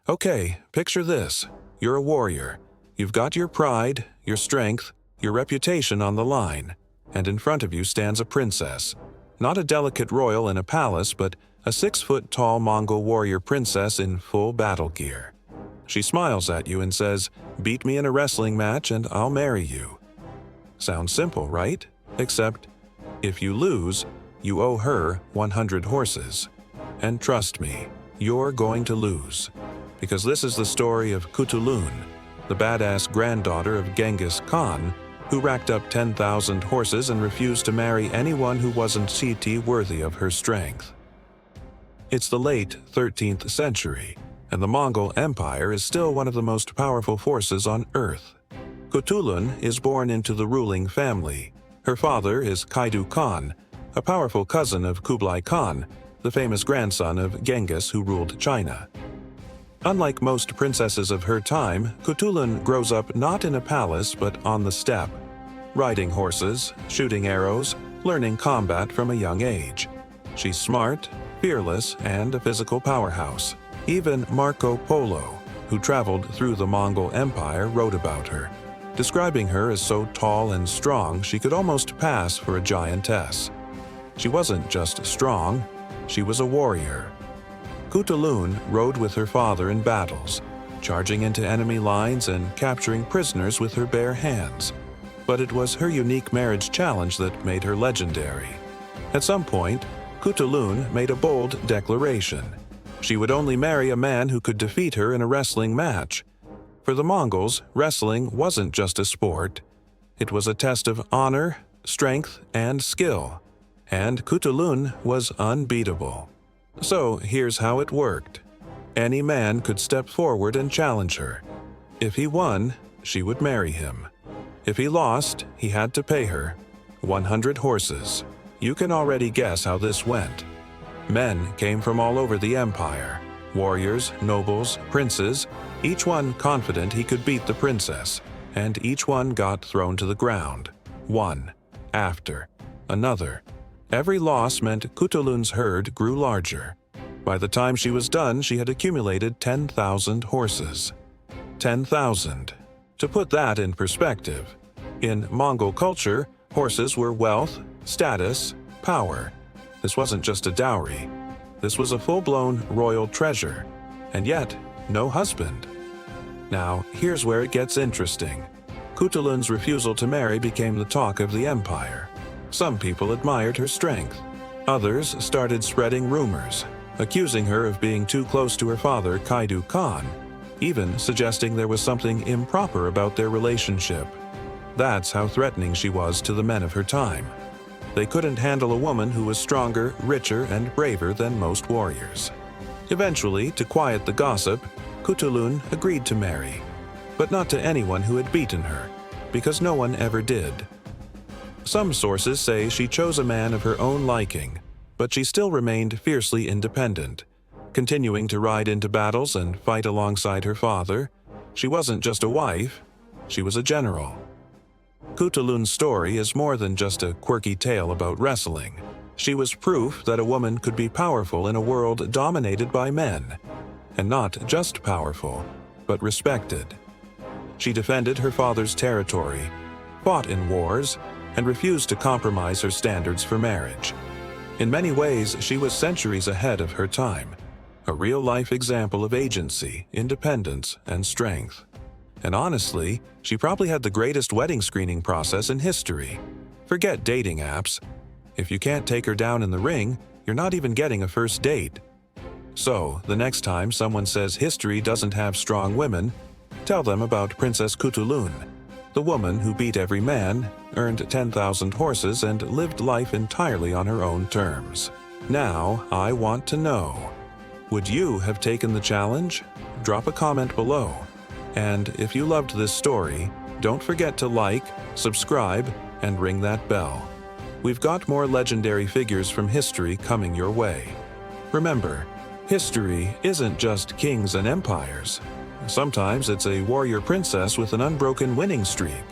Okay, picture this. You're a warrior. You've got your pride, your strength, your reputation on the line, and in front of you stands a princess. Not a delicate royal in a palace, but a 6-foot-tall Mongol warrior princess in full battle gear. She smiles at you and says, "Beat me in a wrestling match and I'll marry you." Sounds simple, right? Except, if you lose, you owe her 100 horses. And trust me, you're going to lose. Because this is the story of Khutulun, the badass granddaughter of Genghis Khan, who racked up 10,000 horses and refused to marry anyone who wasn't worthy of her strength. It's the late 13th century, and the Mongol Empire is still one of the most powerful forces on Earth. Khutulun is born into the ruling family. Her father is Genghis Khan, a powerful cousin of Kublai Khan, the famous grandson of Genghis who ruled China. Unlike most princesses of her time, Khutulun grows up not in a palace but on the steppe, riding horses, shooting arrows, learning combat from a young age. She's smart, fearless, and a physical powerhouse. Even Marco Polo, who traveled through the Mongol Empire, wrote about her, describing her as so tall and strong she could almost pass for a giantess. She wasn't just strong, she was a warrior. Khutulun rode with her father in battles, charging into enemy lines and capturing prisoners with her bare hands. But it was her unique marriage challenge that made her legendary. At some point, Khutulun made a bold declaration. She would only marry a man who could defeat her in a wrestling match. For the Mongols, wrestling wasn't just a sport. It was a test of honor, strength, and skill. And Khutulun was unbeatable. So here's how it worked. Any man could step forward and challenge her. If he won, she would marry him. If he lost, he had to pay her 100 horses. You can already guess how this went. Men came from all over the empire. Warriors, nobles, princes, each one confident he could beat the princess, and each one got thrown to the ground. One, after, another. Every loss meant Khutulun's herd grew larger. By the time she was done, she had accumulated 10,000 horses. 10,000. To put that in perspective, in Mongol culture, horses were wealth, status, power. This wasn't just a dowry. This was a full-blown royal treasure, and yet no husband. Now, here's where it gets interesting. Khutulun's refusal to marry became the talk of the empire. Some people admired her strength. Others started spreading rumors, accusing her of being too close to her father, Genghis Khan, even suggesting there was something improper about their relationship. That's how threatening she was to the men of her time. They couldn't handle a woman who was stronger, richer, and braver than most warriors. Eventually, to quiet the gossip, Khutulun agreed to marry, but not to anyone who had beaten her, because no one ever did. Some sources say she chose a man of her own liking, but she still remained fiercely independent, continuing to ride into battles and fight alongside her father. She wasn't just a wife, she was a general. Khutulun's story is more than just a quirky tale about wrestling. She was proof that a woman could be powerful in a world dominated by men. And not just powerful, but respected. She defended her father's territory, fought in wars, and refused to compromise her standards for marriage. In many ways, she was centuries ahead of her time, a real-life example of agency, independence, and strength. And honestly, she probably had the greatest wedding screening process in history. Forget dating apps. If you can't take her down in the ring, you're not even getting a first date. So, the next time someone says history doesn't have strong women, tell them about Princess Khutulun, the woman who beat every man, earned 10,000 horses, and lived life entirely on her own terms. Now, I want to know, would you have taken the challenge? Drop a comment below. And if you loved this story, don't forget to like, subscribe, and ring that bell. We've got more legendary figures from history coming your way. Remember, history isn't just kings and empires. Sometimes it's a warrior princess with an unbroken winning streak.